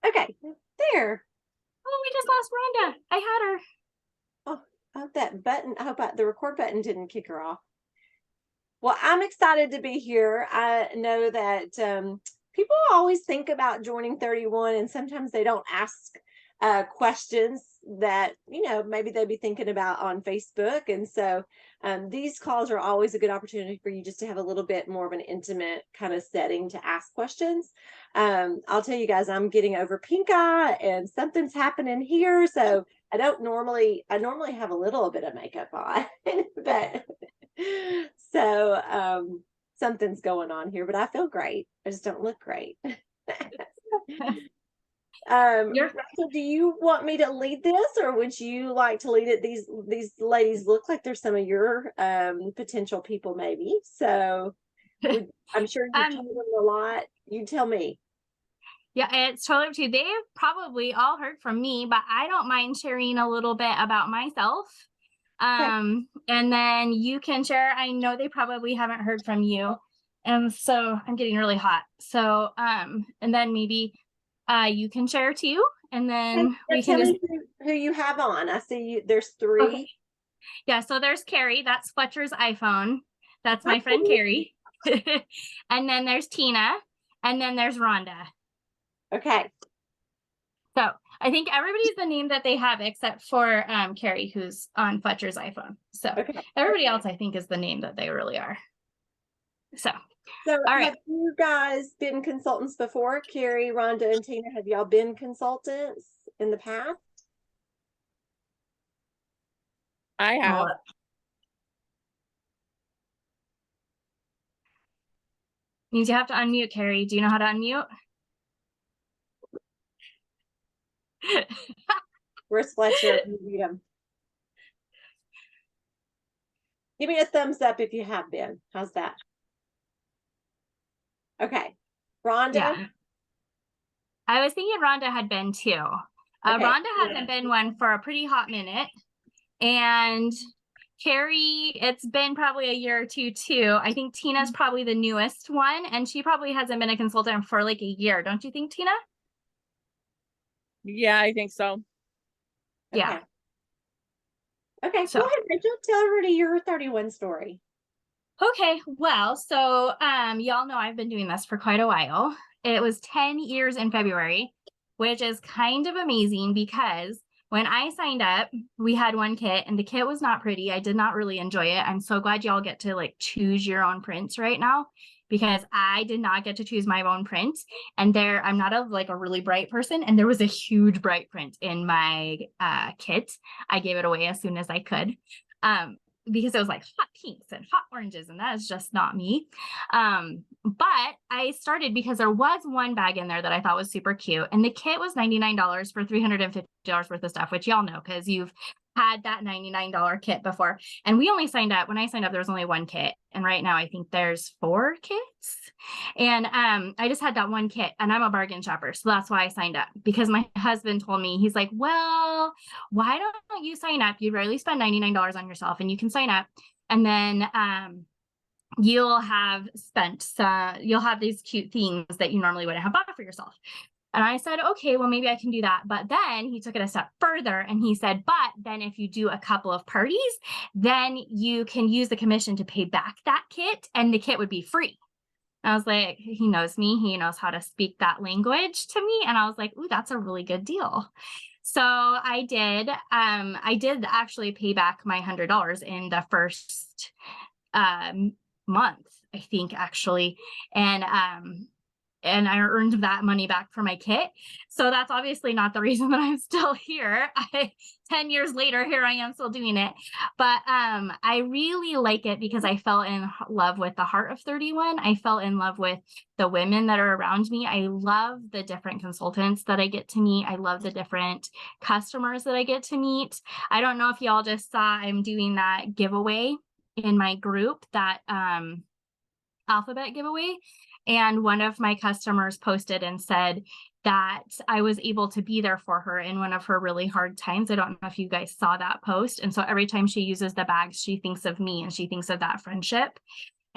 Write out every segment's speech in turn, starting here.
Okay, there. Oh, we just lost Rhonda. I had her. Oh, I hope the record button didn't kick her off. Well, I'm excited to be here. I know that people always think about joining 31, and sometimes they don't ask questions that, maybe they'd be thinking about on Facebook. And so these calls are always a good opportunity for you just to have a little bit more of an intimate kind of setting to ask questions. I'll tell you guys, I'm getting over pink eye and something's happening here. So I normally have a little bit of makeup on, but so something's going on here, but I feel great. I just don't look great. You're Rachel, do you want me to lead this, or would you like to lead it? These ladies look like they're some of your potential people, maybe. So I'm sure you've told them a lot. You tell me. Yeah, it's totally up to you. They've probably all heard from me, but I don't mind sharing a little bit about myself. Okay. And then you can share. I know they probably haven't heard from you. And so I'm getting really hot. So, and then maybe you can share too. And then we can tell just me who you have on. I see you. There's three. Okay. Yeah, so there's Carrie, that's Fletcher's iPhone. That's my friend Carrie. And then there's Tina, and then there's Rhonda. Okay. So I think everybody's the name that they have except for Carrie, who's on Fletcher's iPhone. So everybody else, I think, is the name that they really are. So all right. Have you guys been consultants before? Carrie, Rhonda, and Tina, have y'all been consultants in the past? I have. Means you have to unmute, Carrie. Do you know how to unmute? Where's Fletcher? Give me a thumbs up if you have been. How's that? Okay. Rhonda? Yeah. I was thinking Rhonda had been too. Okay. Rhonda hasn't been one for a pretty hot minute. And Carrie, it's been probably a year or two too. I think Tina's probably the newest one, and she probably hasn't been a consultant for like a year. Don't you think, Tina? Yeah, I think so. Yeah. Okay, so go ahead, Rachel. Tell everybody your 31 story. Okay, well, so y'all know I've been doing this for quite a while. It was 10 years in February, which is kind of amazing because when I signed up, we had one kit and the kit was not pretty. I did not really enjoy it. I'm so glad y'all get to like choose your own prints right now, because I did not get to choose my own print. And I'm not a really bright person. And there was a huge bright print in my kit. I gave it away as soon as I could. Because it was like hot pinks and hot oranges, and that is just not me. But I started because there was one bag in there that I thought was super cute, and the kit was $99 for $350 worth of stuff, which y'all know because you've had that $99 kit before. And we only signed up, when I signed up, there was only one kit. And right now I think there's 4 kits. And I just had that one kit, and I'm a bargain shopper. So that's why I signed up, because my husband told me, he's like, well, why don't you sign up? You rarely spend $99 on yourself, and you can sign up. And then you'll have these cute things that you normally wouldn't have bought for yourself. And I said, okay, well, maybe I can do that. But then he took it a step further and he said, but then if you do a couple of parties, then you can use the commission to pay back that kit, and the kit would be free. And I was like, he knows me. He knows how to speak that language to me. And I was like, ooh, that's a really good deal. So I did actually pay back my $100 in the first month, I think, actually. And I earned that money back for my kit. So that's obviously not the reason that I'm still here. 10 years later, here I am still doing it. But I really like it because I fell in love with the heart of 31. I fell in love with the women that are around me. I love the different consultants that I get to meet. I love the different customers that I get to meet. I don't know if y'all just saw, I'm doing that giveaway in my group, that alphabet giveaway. And one of my customers posted and said that I was able to be there for her in one of her really hard times. I don't know if you guys saw that post. And so every time she uses the bags, she thinks of me and she thinks of that friendship.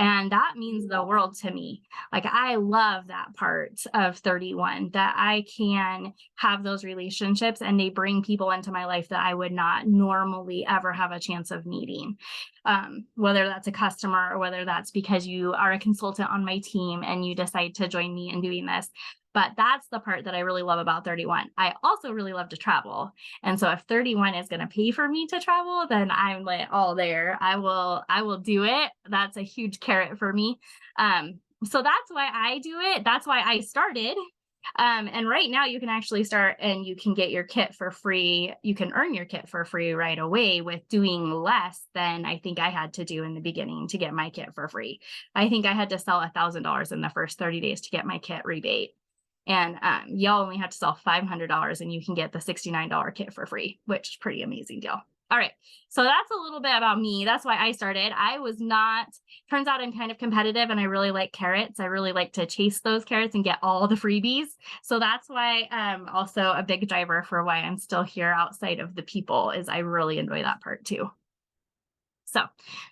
And that means the world to me. Like, I love that part of 31, that I can have those relationships and they bring people into my life that I would not normally ever have a chance of meeting. Whether that's a customer or whether that's because you are a consultant on my team and you decide to join me in doing this. But that's the part that I really love about 31. I also really love to travel. And so if 31 is going to pay for me to travel, then I'm like all there. I will do it. That's a huge carrot for me. So that's why I do it. That's why I started. And right now you can actually start and you can get your kit for free. You can earn your kit for free right away with doing less than I think I had to do in the beginning to get my kit for free. I think I had to sell $1,000 in the first 30 days to get my kit rebate. And y'all only have to sell $500 and you can get the $69 kit for free, which is pretty amazing deal. All right. So that's a little bit about me. That's why I started. Turns out I'm kind of competitive and I really like carrots. I really like to chase those carrots and get all the freebies. So that's why also a big driver for why I'm still here outside of the people is I really enjoy that part too. So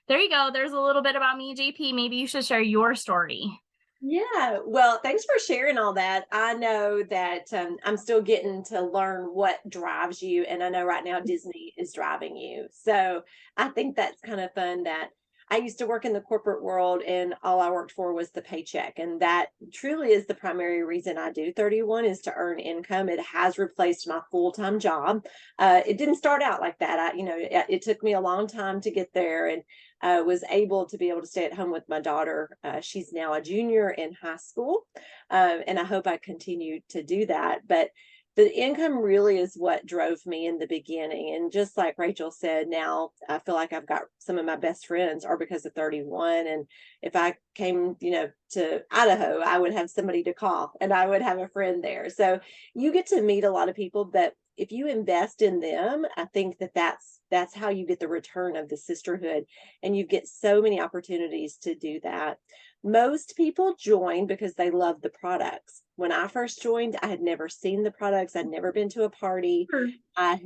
there you go. There's a little bit about me, JP. Maybe you should share your story. Yeah, well, thanks for sharing all that. I know that I'm still getting to learn what drives you, and I know right now Disney is driving you. So I think that's kind of fun that I used to work in the corporate world, and all I worked for was the paycheck, and that truly is the primary reason I do 31 is to earn income. It has replaced my full-time job. It didn't start out like that. It took me a long time to get there, and was able to stay at home with my daughter. She's now a junior in high school, and I hope I continue to do that. But the income really is what drove me in the beginning. And just like Rachel said, now I feel like I've got some of my best friends are because of 31. And if I came, to Idaho, I would have somebody to call and I would have a friend there. So you get to meet a lot of people, but if you invest in them, I think that's how you get the return of the sisterhood, and you get so many opportunities to do that. Most people join because they love the products. When I first joined, I had never seen the products. I'd never been to a party. Sure. I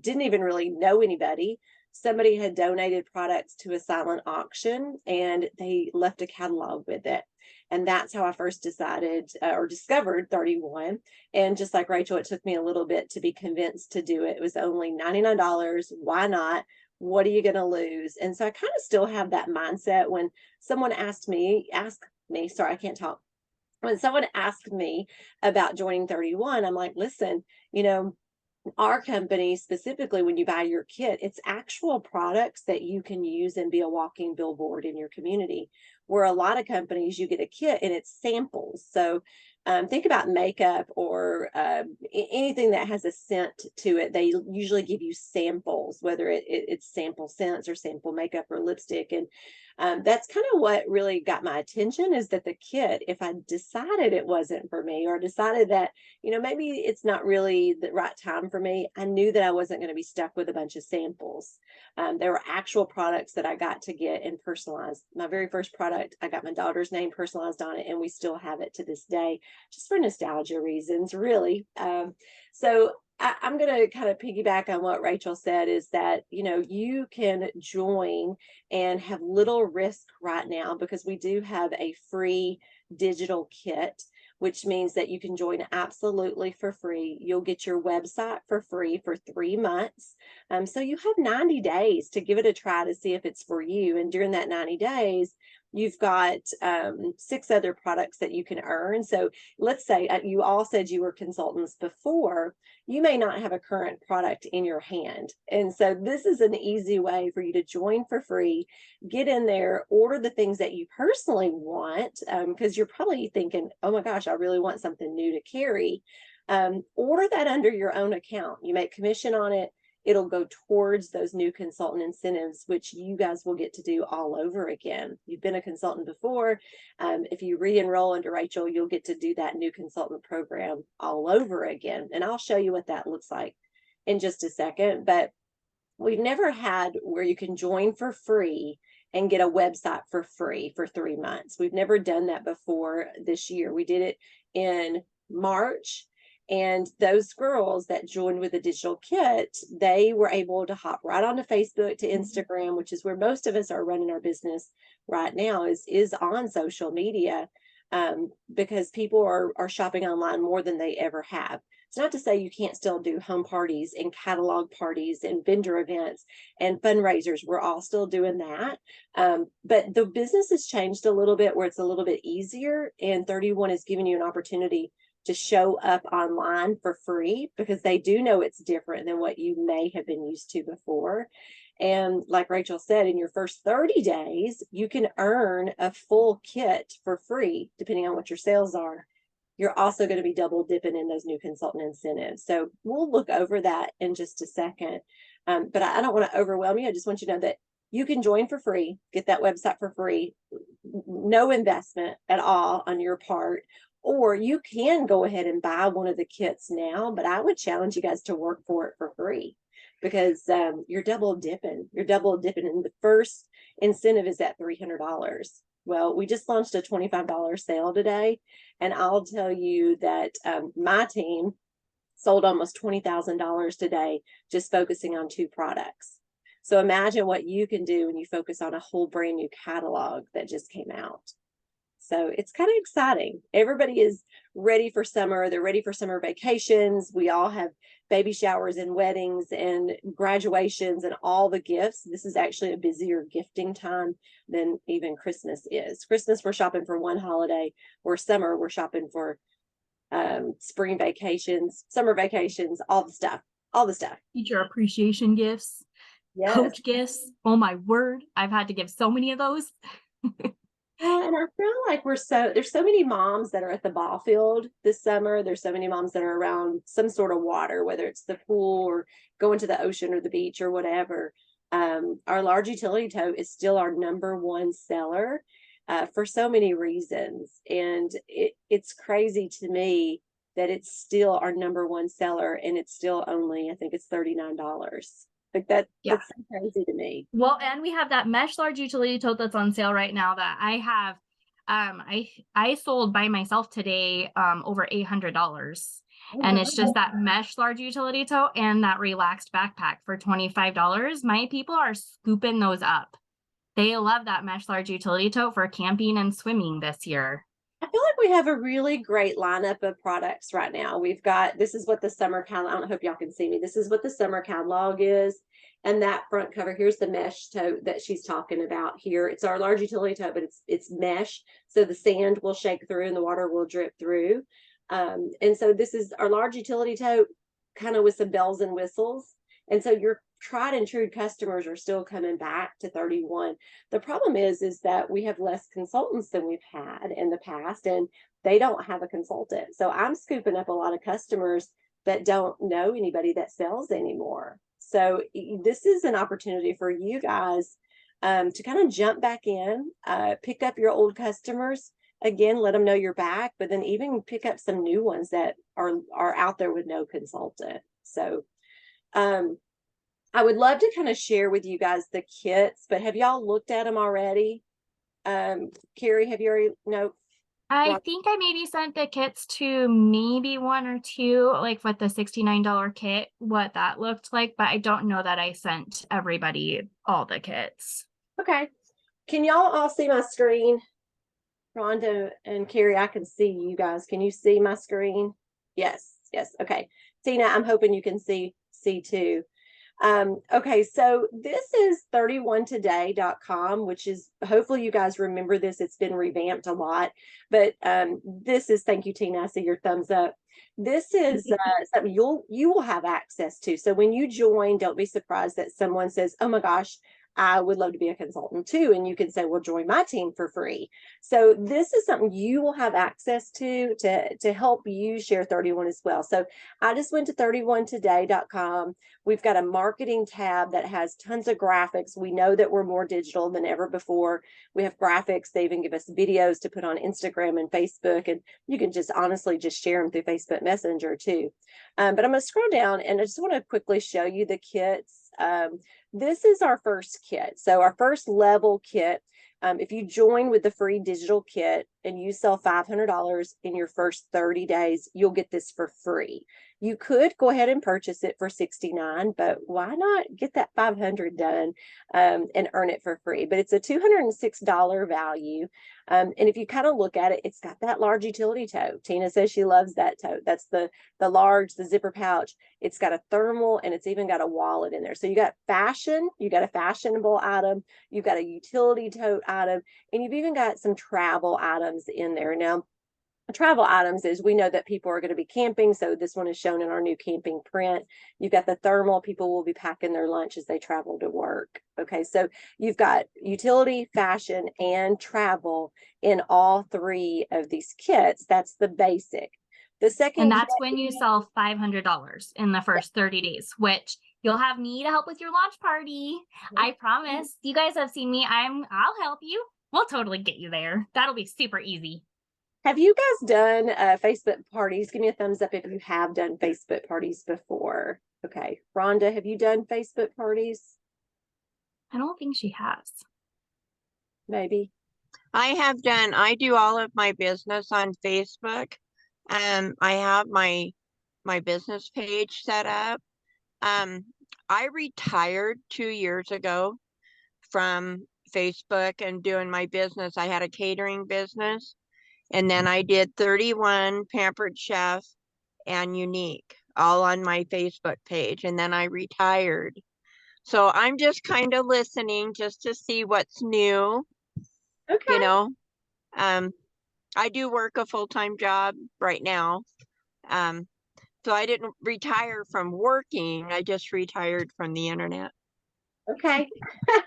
didn't even really know anybody. Somebody had donated products to a silent auction and they left a catalog with it. And that's how I first decided or discovered 31. And just like Rachel, it took me a little bit to be convinced to do it. It was only $99. Why not? What are you going to lose? And so I kind of still have that mindset when someone asked me, sorry, I can't talk. When someone asked me about joining 31, I'm like, listen, our company specifically, when you buy your kit, it's actual products that you can use and be a walking billboard in your community. Where a lot of companies, you get a kit and it's samples. So think about makeup or anything that has a scent to it. They usually give you samples, whether it's sample scents or sample makeup or lipstick. And that's kind of what really got my attention is that the kit, if I decided it wasn't for me or decided that, maybe it's not really the right time for me, I knew that I wasn't going to be stuck with a bunch of samples. There were actual products that I got to get and personalized. My very first product, I got my daughter's name personalized on it, and we still have it to this day, just for nostalgia reasons, really. So I'm going to kind of piggyback on what Rachel said is that, you can join and have little risk right now because we do have a free digital kit, which means that you can join absolutely for free. You'll get your website for free for 3 months. So you have 90 days to give it a try to see if it's for you. And during that 90 days, you've got 6 other products that you can earn. So let's say you all said you were consultants before. You may not have a current product in your hand. And so this is an easy way for you to join for free, get in there, order the things that you personally want, because you're probably thinking, oh my gosh, I really want something new to carry. Order that under your own account. You make commission on it. It'll go towards those new consultant incentives, which you guys will get to do all over again. You've been a consultant before. If you re-enroll under Rachel, you'll get to do that new consultant program all over again. And I'll show you what that looks like in just a second. But we've never had where you can join for free and get a website for free for 3 months. We've never done that before this year. We did it in March. And those girls that joined with the digital kit, they were able to hop right onto Facebook to Instagram, which is where most of us are running our business right now, is on social media, because people are shopping online more than they ever have. It's not to say you can't still do home parties and catalog parties and vendor events and fundraisers. We're all still doing that. But the business has changed a little bit where it's a little bit easier, and 31 is giving you an opportunity to show up online for free because they do know it's different than what you may have been used to before. And like Rachel said, in your first 30 days, you can earn a full kit for free, depending on what your sales are. You're also going to be double dipping in those new consultant incentives. So we'll look over that in just a second. But I don't want to overwhelm you. I just want you to know that you can join for free, get that website for free, no investment at all on your part. Or you can go ahead and buy one of the kits now, but I would challenge you guys to work for it for free because you're double dipping. You're double dipping, and the first incentive is at $300. Well, we just launched a $25 sale today, and I'll tell you that my team sold almost $20,000 today just focusing on 2 products. So imagine what you can do when you focus on a whole brand new catalog that just came out. So it's kind of exciting. Everybody is ready for summer. They're ready for summer vacations. We all have baby showers and weddings and graduations and all the gifts. This is actually a busier gifting time than even Christmas is. Christmas, we're shopping for one holiday, or summer, we're shopping for spring vacations, summer vacations, all the stuff, all the stuff. Teacher appreciation gifts, Yes. coach gifts. Oh my word. I've had to give so many of those. Well, and I feel like there's so many moms that are at the ball field this summer. There's so many moms that are around some sort of water, whether it's the pool or going to the ocean or the beach or whatever. Our large utility tote is still our #1 seller for so many reasons. And it's crazy to me that it's still our #1 seller, and it's still only, I think it's $39. Like that's so crazy to me. Well, and we have that mesh large utility tote that's on sale right now that I have. I sold by myself today over $800. And it's just that mesh large utility tote and that relaxed backpack for $25. My people are scooping those up. They love that mesh large utility tote for camping and swimming this year. I feel like we have a really great lineup of products right now. This is what the summer catalog, I don't hope y'all can see me. This is what the summer catalog is. And that front cover, here's the mesh tote that she's talking about here. It's our large utility tote, but it's mesh. So the sand will shake through and the water will drip through. And so this is our large utility tote, kind of with some bells and whistles. And so your tried and true customers are still coming back to 31. The problem is that we have less consultants than we've had in the past, and they don't have a consultant. So I'm scooping up a lot of customers that don't know anybody that sells anymore. So this is an opportunity for you guys to kind of jump back in, pick up your old customers. Again, let them know you're back, but then even pick up some new ones that are out there with no consultant. So I would love to kind of share with you guys the kits, but have y'all looked at them already? Carrie, have you already? No. I think I maybe sent the kits to maybe 1 or 2, like with the $69 kit, what that looked like, but I don't know that I sent everybody all the kits. Okay. Can y'all all see my screen? Rhonda and Carrie, I can see you guys. Can you see my screen? Yes. Yes. Okay. Tina, I'm hoping you can see too. Okay, so this is 31today.com, which is, hopefully you guys remember this. It's been revamped a lot, but this is, thank you, Tina. I see your thumbs up. This is something you will have access to. So when you join, don't be surprised that someone says, oh my gosh, I would love to be a consultant too. And you can say, well, join my team for free. So this is something you will have access to help you share 31 as well. So I just went to 31today.com. We've got a marketing tab that has tons of graphics. We know that we're more digital than ever before. We have graphics. They even give us videos to put on Instagram and Facebook, and you can just honestly just share them through Facebook Messenger too. But I'm going to scroll down and I just want to quickly show you the kits. This is our first kit. So our first level kit, if you join with the free digital kit, and you sell $500 in your first 30 days, you'll get this for free. You could go ahead and purchase it for $69, but why not get that 500 done and earn it for free? But it's a $206 value. And if you kind of look at it, it's got that large utility tote. Tina says she loves that tote. That's the large, the zipper pouch. It's got a thermal, and it's even got a wallet in there. So you got fashion, you got a fashionable item, you've got a utility tote item, and you've even got some travel items in there. Now, travel items is, we know that people are going to be camping, so this one is shown in our new camping print. You've got the thermal. People will be packing their lunch as they travel to work. Okay, so you've got utility, fashion, and travel in all three of these kits. That's the basic. The second, and that's when you sell $500 in the first 30 days, which you'll have me to help with your launch party. I promise. You guys have seen me. I'll help you. We'll totally get you there. That'll be super easy. Have you guys done Facebook parties? Give me a thumbs up if you have done Facebook parties before. Okay. Rhonda, have you done Facebook parties? I don't think she has. Maybe. I do all of my business on Facebook. I have my business page set up. I retired 2 years ago from Facebook and doing my business. I had a catering business. And then I did 31 Pampered Chef and Unique all on my Facebook page. And then I retired. So I'm just kind of listening just to see what's new. Okay. You know, I do work a full-time job right now. So I didn't retire from working. I just retired from the internet. Okay.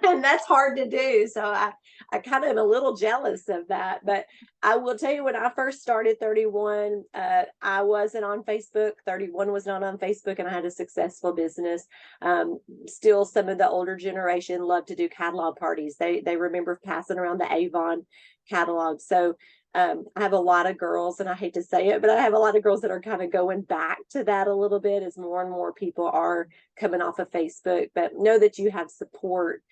And that's hard to do. So I kind of am a little jealous of that. But I will tell you, when I first started 31, I wasn't on Facebook. 31 was not on Facebook, and I had a successful business. Still, some of the older generation love to do catalog parties. They remember passing around the Avon catalog. So I have a lot of girls, and I hate to say it, but I have a lot of girls that are kind of going back to that a little bit as more and more people are coming off of Facebook. But know that you have support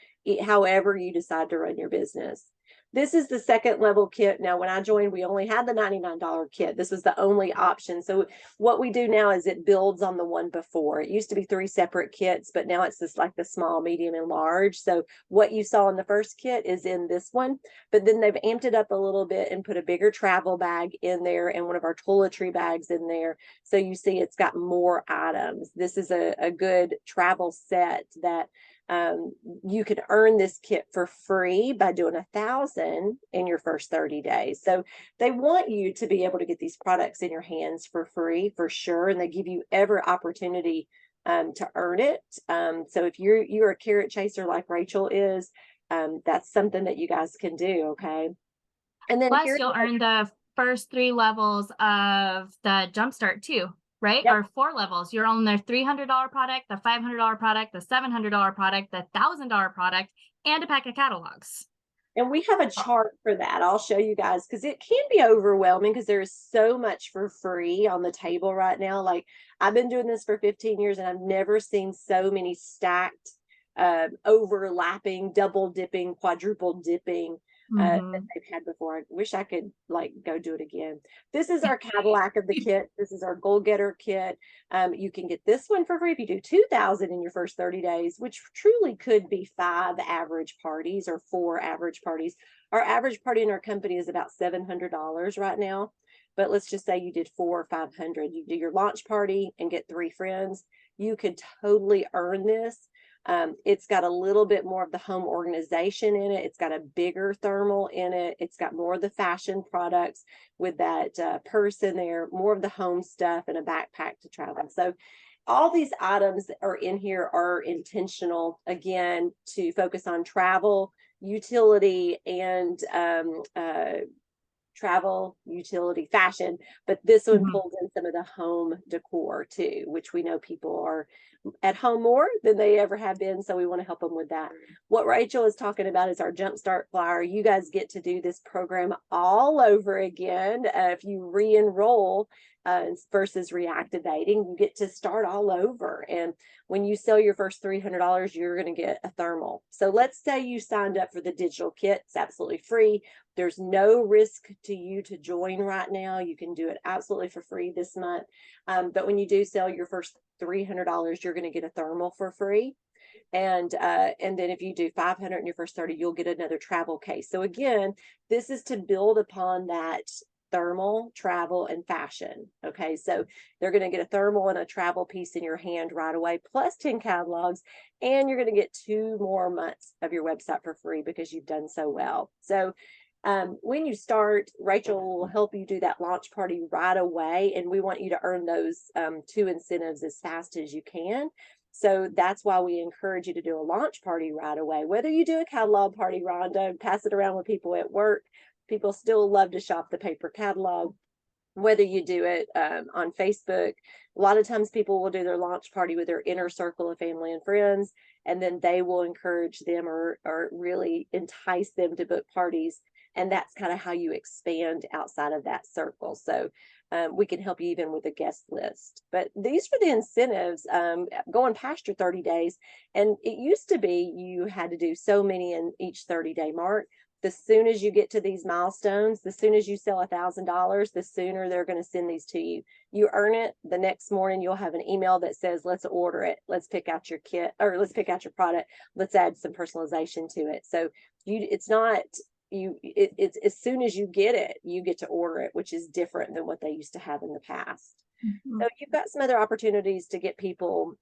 however you decide to run your business. This is the second level kit. Now, when I joined, we only had the $99 kit. This was the only option. So what we do now is it builds on the one before. It used to be 3 separate kits, but now it's just like the small, medium, and large. So what you saw in the first kit is in this one, but then they've amped it up a little bit and put a bigger travel bag in there and one of our toiletry bags in there. So you see it's got more items. This is a good travel set that you can earn this kit for free by doing 1,000 in your first 30 days. So they want you to be able to get these products in your hands for free, for sure. And they give you every opportunity to earn it. So if you're a carrot chaser like Rachel is, that's something that you guys can do. Okay. And then plus you'll earn the first 3 levels of the Jumpstart too. Right? Yep. Or 4 levels. You're on their $300 product, the $500 product, the $700 product, the $1,000 product, and a pack of catalogs. And we have a chart for that. I'll show you guys, because it can be overwhelming because there is so much for free on the table right now. Like, I've been doing this for 15 years and I've never seen so many stacked, overlapping, double dipping, quadruple dipping that they've had before. I wish I could like go do it again. This is our Cadillac of the kit. This is our goal getter kit. You can get this one for free if you do 2,000 in your first 30 days, which truly could be 5 average parties or 4 average parties. Our average party in our company is about $700 right now. But let's just say you did 4 or 500. You do your launch party and get 3 friends. You could totally earn this. It's got a little bit more of the home organization in it. It's got a bigger thermal in it. It's got more of the fashion products with that purse in there, more of the home stuff, and a backpack to travel. So all these items that are in here are intentional, again, to focus on travel, utility, and travel, utility, fashion, but this one pulls in some of the home decor too, which we know people are at home more than they ever have been. So we want to help them with that. What Rachel is talking about is our Jumpstart Flyer. You guys get to do this program all over again. If you re-enroll, versus reactivating. You get to start all over. And when you sell your first $300, you're going to get a thermal. So let's say you signed up for the digital kit. It's absolutely free. There's no risk to you to join right now. You can do it absolutely for free this month. But when you do sell your first $300, you're going to get a thermal for free. And then if you do 500 in your first 30, you'll get another travel case. So again, this is to build upon that thermal, travel, and fashion. Okay, so they're going to get a thermal and a travel piece in your hand right away, plus 10 catalogs, and you're going to get 2 more months of your website for free because you've done so well. So when you start, Rachel will help you do that launch party right away, and we want you to earn those 2 incentives as fast as you can. So that's why we encourage you to do a launch party right away. Whether you do a catalog party, Rhonda, and pass it around with people at work, people still love to shop the paper catalog. Whether you do it on Facebook, a lot of times people will do their launch party with their inner circle of family and friends, and then they will encourage them or really entice them to book parties. And that's kind of how you expand outside of that circle. So we can help you even with a guest list. But these are the incentives going past your 30 days. And it used to be you had to do so many in each 30-day mark. The soon as you get to these milestones, the soon as you sell $1,000, the sooner they're going to send these to you. You earn it. The next morning, you'll have an email that says, let's order it. Let's pick out your kit, or let's pick out your product. Let's add some personalization to it. So it's not, it's as soon as you get it, you get to order it, which is different than what they used to have in the past. So you've got some other opportunities to get people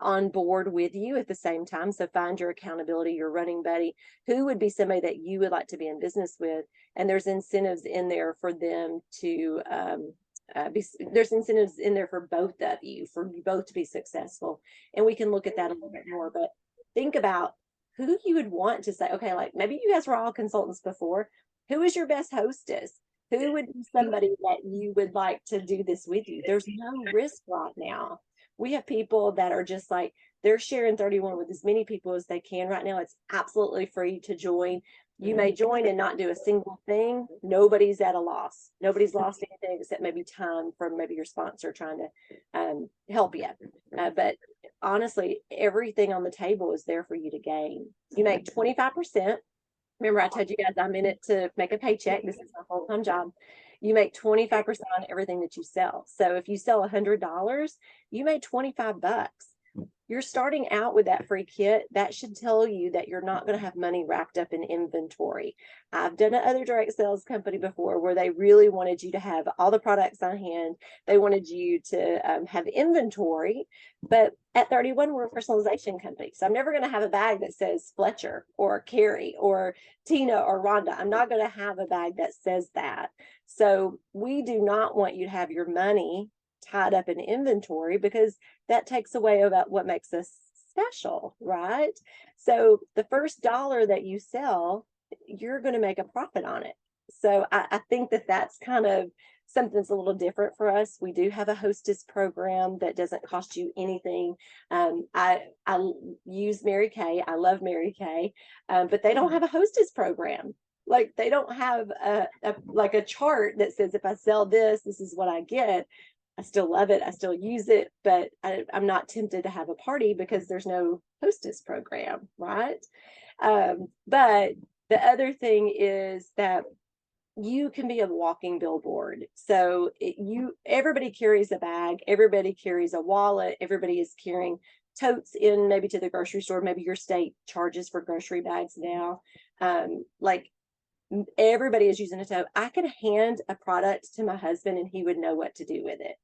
on board with you at the same time. So find your accountability, your running buddy, who would be somebody that you would like to be in business with. And there's incentives in there for them to there's incentives in there for both of you, for you both to be successful. And we can look at that a little bit more, but think about who you would want to say, okay, like maybe you guys were all consultants before. Who is your best hostess? Who would be somebody that you would like to do this with you? There's no risk right now. We have people that are just like, they're sharing 31 with as many people as they can right now. It's absolutely free to join. You may join and not do a single thing. Nobody's at a loss. Nobody's lost anything except maybe time from maybe your sponsor trying to help you. But honestly, everything on the table is there for you to gain. You make 25%. Remember, I told you guys I'm in it to make a paycheck. This is my full-time job. You make 25% on everything that you sell. So if you sell $100, you made $25. You're starting out with that free kit. That should tell you that you're not going to have money wrapped up in inventory. I've done another direct sales company before where they really wanted you to have all the products on hand. They wanted you to have inventory, but at 31, we're a personalization company. So I'm never going to have a bag that says Fletcher or Carrie or Tina or Rhonda. I'm not going to have a bag that says that. So we do not want you to have your money tied up in inventory, because that takes away about what makes us special, right? So the first dollar that you sell, you're going to make a profit on it. So I think that that's kind of something that's a little different for us. We do have a hostess program that doesn't cost you anything. I use Mary Kay. I love Mary Kay, but they don't have a hostess program. Like they don't have a chart that says if I sell this, this is what I get. I still love it. I still use it, but I'm not tempted to have a party because there's no hostess program, right? But the other thing is that you can be a walking billboard. So everybody carries a bag, everybody carries a wallet, everybody is carrying totes in maybe to the grocery store. Maybe your state charges for grocery bags now. Like everybody is using a tote. I could hand a product to my husband and he would know what to do with it.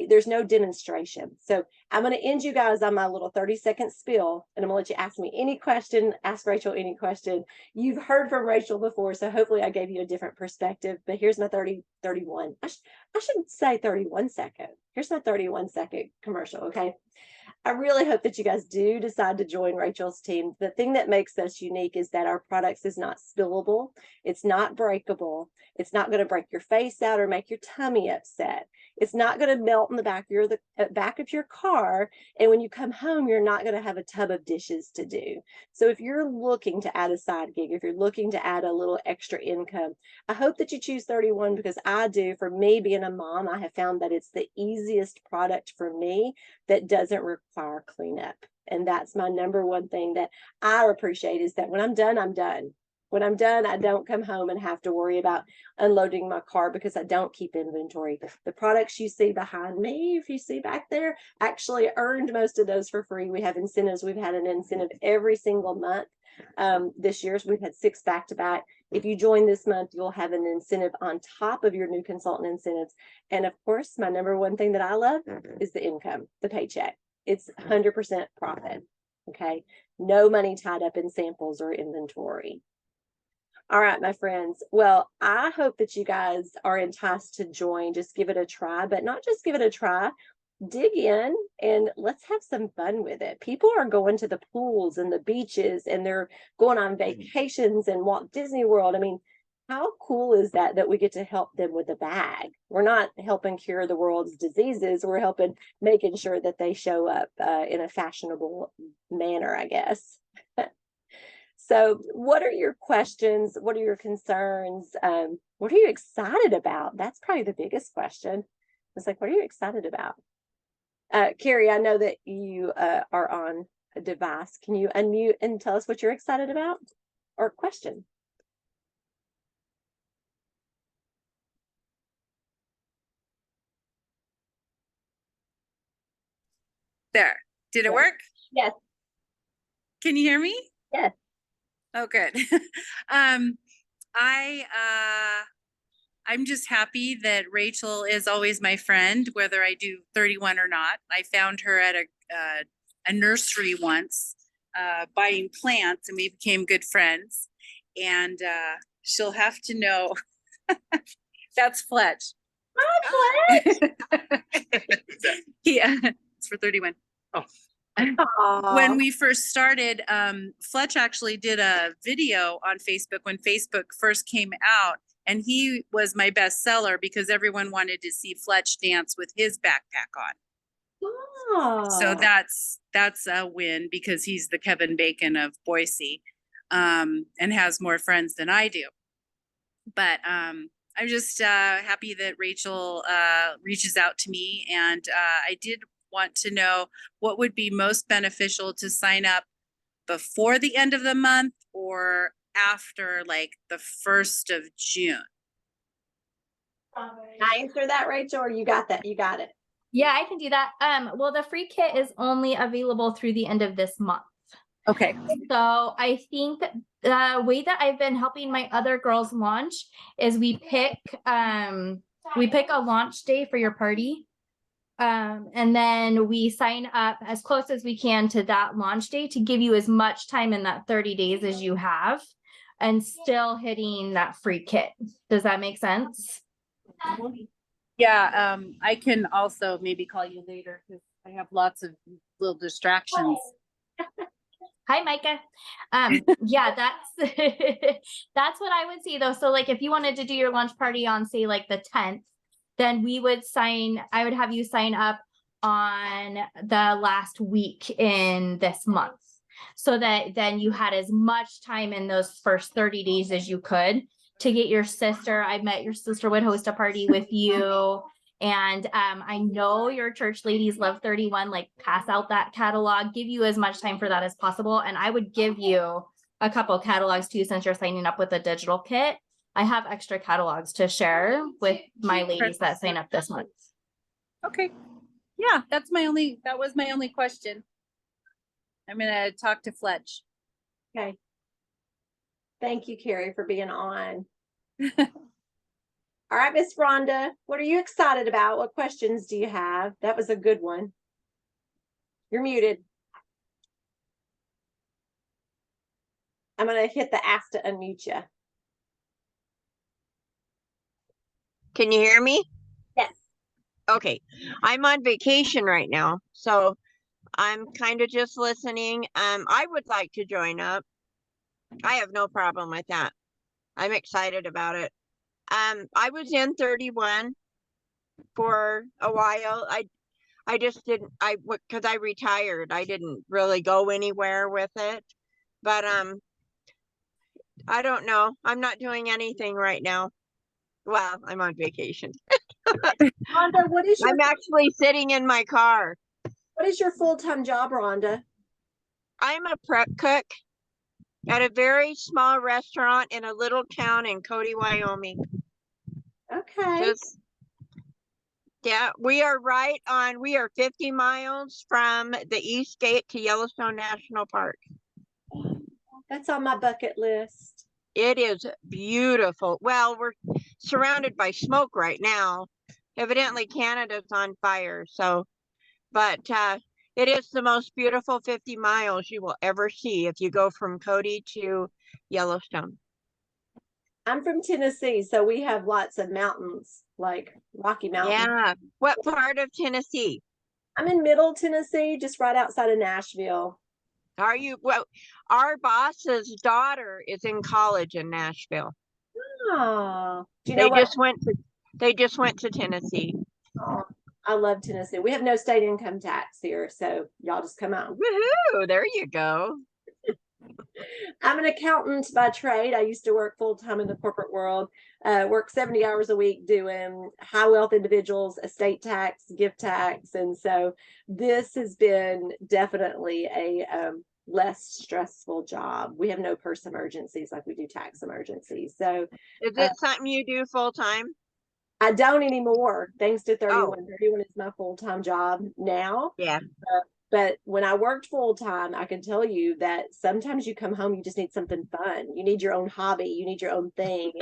There's no demonstration. So I'm going to end you guys on my little 30-second spiel, and I'm going to let you ask me any question, ask Rachel any question. You've heard from Rachel before, so hopefully I gave you a different perspective, but here's my 31. I should say 31 second. Here's my 31-second commercial, okay? I really hope that you guys do decide to join Rachel's team. The thing that makes us unique is that our products is not spillable. It's not breakable. It's not going to break your face out or make your tummy upset. It's not going to melt in the back of your car. And when you come home, you're not going to have a tub of dishes to do. So if you're looking to add a side gig, if you're looking to add a little extra income, I hope that you choose 31, because I do. For me, being a mom, I have found that it's the easiest product for me that doesn't require cleanup. And that's my number one thing that I appreciate, is that when I'm done, I'm done. When I'm done, I don't come home and have to worry about unloading my car, because I don't keep inventory. The products you see behind me, if you see back there, actually earned most of those for free. We have incentives. We've had an incentive every single month. This year, we've had 6 back-to-back. If you join this month, you'll have an incentive on top of your new consultant incentives. And of course, my number one thing that I love is the income, the paycheck. It's 100% profit. Okay. No money tied up in samples or inventory. All right, my friends. Well, I hope that you guys are enticed to join. Just give it a try, but not just give it a try. Dig in and let's have some fun with it. People are going to the pools and the beaches, and they're going on vacations and Walt Disney World. I mean, how cool is that we get to help them with a bag? We're not helping cure the world's diseases. We're helping making sure that they show up in a fashionable manner, I guess. So what are your questions? What are your concerns? What are you excited about? That's probably the biggest question. It's like, what are you excited about? Carrie, I know that you are on a device. Can you unmute and tell us what you're excited about or question? There. Did it Yes. work? Yes. Can you hear me? Yes. Oh, good. I'm just happy that Rachel is always my friend, whether I do 31 or not. I found her at a nursery once, buying plants, and we became good friends. And she'll have to know that's Fletch. Hi, Yeah, it's for 31. Oh. When we first started, Fletch actually did a video on Facebook when Facebook first came out, and he was my best seller because everyone wanted to see Fletch dance with his backpack on. So that's a win, because he's the Kevin Bacon of Boise, and has more friends than I do. But I'm just happy that Rachel reaches out to me, and I did want to know what would be most beneficial to sign up before the end of the month or after, like, the 1st of June. Can I answer that, Rachel, or you got that? You got it. Yeah, I can do that. Well, the free kit is only available through the end of this month. Okay. So I think the way that I've been helping my other girls launch is we pick a launch day for your party. And then we sign up as close as we can to that launch day to give you as much time in that 30 days as you have, and still hitting that free kit. Does that make sense? Yeah, I can also maybe call you later because I have lots of little distractions. Hi, Micah. Yeah, that's that's what I would see though. So like if you wanted to do your launch party on, say, like the 10th, then I would have you sign up on the last week in this month, so that then you had as much time in those first 30 days as you could to get your sister. I met your sister would host a party with you. And I know your church ladies love 31, like pass out that catalog, give you as much time for that as possible. And I would give you a couple catalogs too, since you're signing up with a digital kit. I have extra catalogs to share with my ladies that sign up this month. Okay. Yeah, that was my only question. I'm going to talk to Fletch. Okay. Thank you, Carrie, for being on. All right, Miss Rhonda, what are you excited about? What questions do you have? That was a good one. You're muted. I'm going to hit the ask to unmute you. Can you hear me? Yes. Okay. I'm on vacation right now, so I'm kind of just listening. I would like to join up. I have no problem with that. I'm excited about it. I was in 31 for a while. I just didn't, because I retired. I didn't really go anywhere with it. But I don't know. I'm not doing anything right now. Well, I'm on vacation. Rhonda, I'm actually sitting in my car. what is your full-time job, Rhonda? I'm a prep cook at a very small restaurant in a little town in Cody, Wyoming. Okay. Just, yeah, we are 50 miles from the East Gate to Yellowstone National Park. That's on my bucket list. It is beautiful. Well, we're surrounded by smoke right now. Evidently Canada's on fire. So, but it is the most beautiful 50 miles you will ever see if you go from Cody to Yellowstone. I'm from Tennessee, so we have lots of mountains, like Rocky Mountains. Yeah. What part of Tennessee? I'm in Middle Tennessee, just right outside of Nashville. Are you? Well, our boss's daughter is in college in Nashville. Oh, do you know They what? just went to Tennessee. Oh, I love Tennessee. We have no state income tax here, so y'all just come out. Woohoo! There you go. I'm an accountant by trade. I used to work full-time in the corporate world, work 70 hours a week doing high wealth individuals, estate tax, gift tax. And so this has been definitely a less stressful job. We have no purse emergencies like we do tax emergencies. So Is it something you do full time? I don't anymore, thanks to 31. Oh. 31 is my full-time job now. Yeah. But when I worked full-time, I can tell you that sometimes you come home, you just need something fun. You need your own hobby. You need your own thing.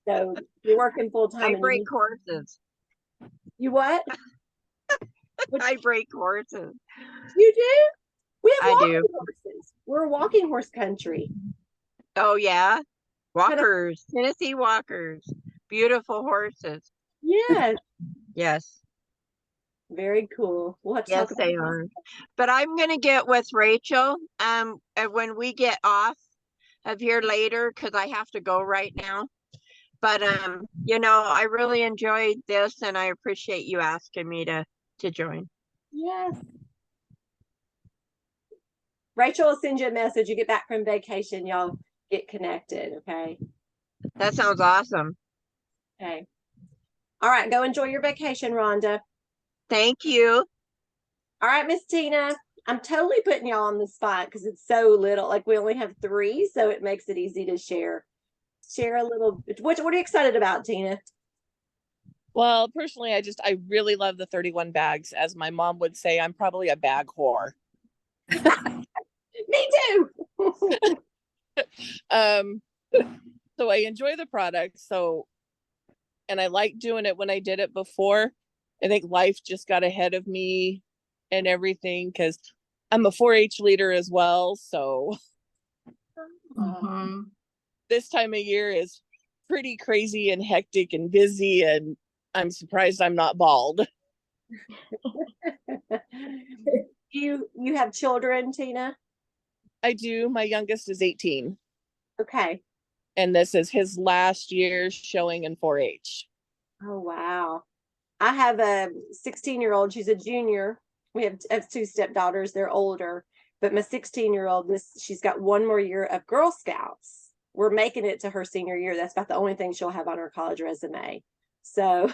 So you're working full-time. I break horses. You what? I break horses. You do? We have I walking do. horses. We're a walking horse country. Oh, yeah. Walkers, Tennessee walkers. Beautiful horses. Yes. Yes. Very cool. We'll have to talk Yes, about they are. But I'm going to get with Rachel when we get off of here later, because I have to go right now. But you know, I really enjoyed this, and I appreciate you asking me to join. Yes. Rachel will send you a message. You get back from vacation, y'all get connected, okay? That sounds awesome. Okay. All right, go enjoy your vacation, Rhonda. Thank you. All right, Miss Tina, I'm totally putting y'all on the spot because it's so little. Like we only have 3, so it makes it easy to share a little. What are you excited about, Tina? Well, personally, I really love the 31 bags. As my mom would say, I'm probably a bag whore. Me too. So I enjoy the product. And I like doing it when I did it before. I think life just got ahead of me and everything because I'm a 4-H leader as well. So this time of year is pretty crazy and hectic and busy, and I'm surprised I'm not bald. You have children, Tina? I do. My youngest is 18. Okay. And this is his last year showing in 4-H. Oh, wow. I have a 16-year-old. She's a junior. We have 2 stepdaughters. They're older. But my 16-year-old, she's got 1 more year of Girl Scouts. We're making it to her senior year. That's about the only thing she'll have on her college resume. So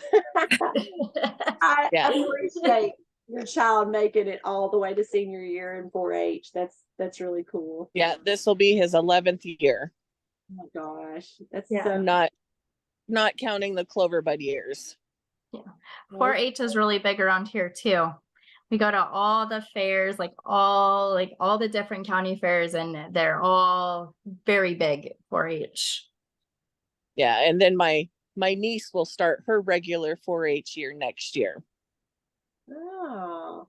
I appreciate your child making it all the way to senior year in 4-H. That's really cool. Yeah, this will be his 11th year. Oh my gosh. That's so not counting the Cloverbud years. Yeah. 4-H is really big around here too. We go to all the fairs, all the different county fairs, and they're all very big 4-H. Yeah, and then my niece will start her regular 4-H year next year. Oh,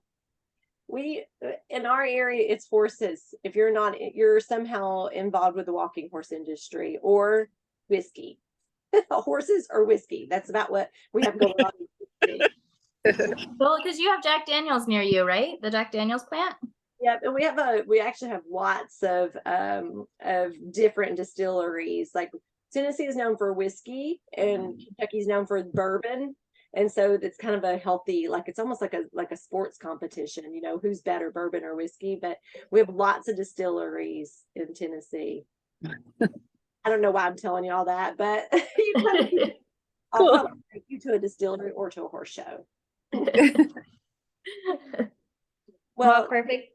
we in our area it's horses. If you're somehow involved with the walking horse industry or whiskey. Horses or whiskey. That's about what we have going on. Well, because you have Jack Daniels near you, right? The Jack Daniels plant. Yeah, and we actually have lots of different distilleries. Like Tennessee is known for whiskey, and Kentucky's known for bourbon, And so it's kind of a healthy, like it's almost like a sports competition, you know, who's better, bourbon or whiskey. But we have lots of distilleries in Tennessee. I don't know why I'm telling you all that, but I'll Cool. probably take you to a distillery or to a horse show. Well, perfect.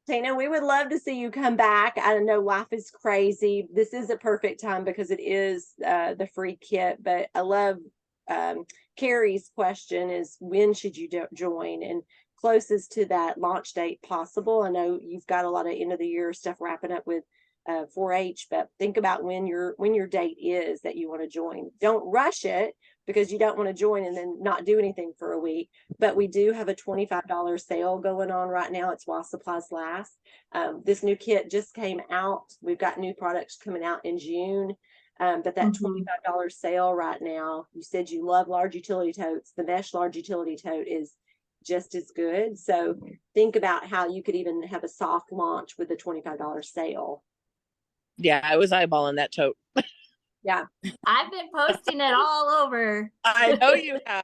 Tina, we would love to see you come back. I know life is crazy. This is a perfect time because it is the free kit, but I love Carrie's question is, when should you join? And closest to that launch date possible. I know you've got a lot of end of the year stuff wrapping up with 4-H, but think about when your date is that you want to join. Don't rush it, because you don't want to join and then not do anything for a week. But we do have a $25 sale going on right now. It's while supplies last. This new kit just came out. We've got new products coming out in June. But that $25 sale right now, you said you love large utility totes. The mesh large utility tote is just as good. So think about how you could even have a soft launch with a $25 sale. Yeah, I was eyeballing that tote. Yeah. I've been posting it all over. I know you have.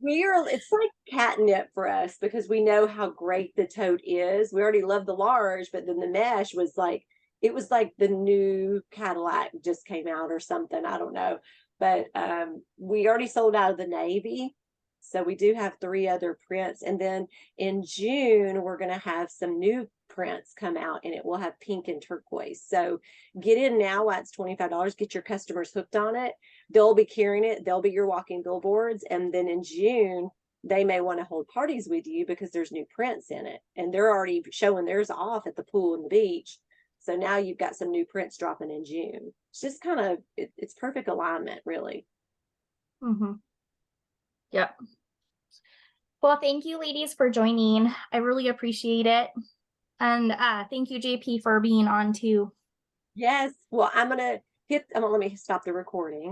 It's like catnip for us, because we know how great the tote is. We already love the large, but then the mesh was like, it was like the new Cadillac just came out or something. I don't know. But we already sold out of the navy. So we do have 3 other prints. And then in June, we're going to have some new prints come out, and it will have pink and turquoise. So get in now while it's $25. Get your customers hooked on it. They'll be carrying it. They'll be your walking billboards. And then in June, they may want to hold parties with you because there's new prints in it. And they're already showing theirs off at the pool and the beach. So now you've got some new prints dropping in June. It's just kind of, it's perfect alignment, really. Yep. Well, thank you, ladies, for joining. I really appreciate it. And thank you, JP, for being on too. Yes. Well, let me stop the recording.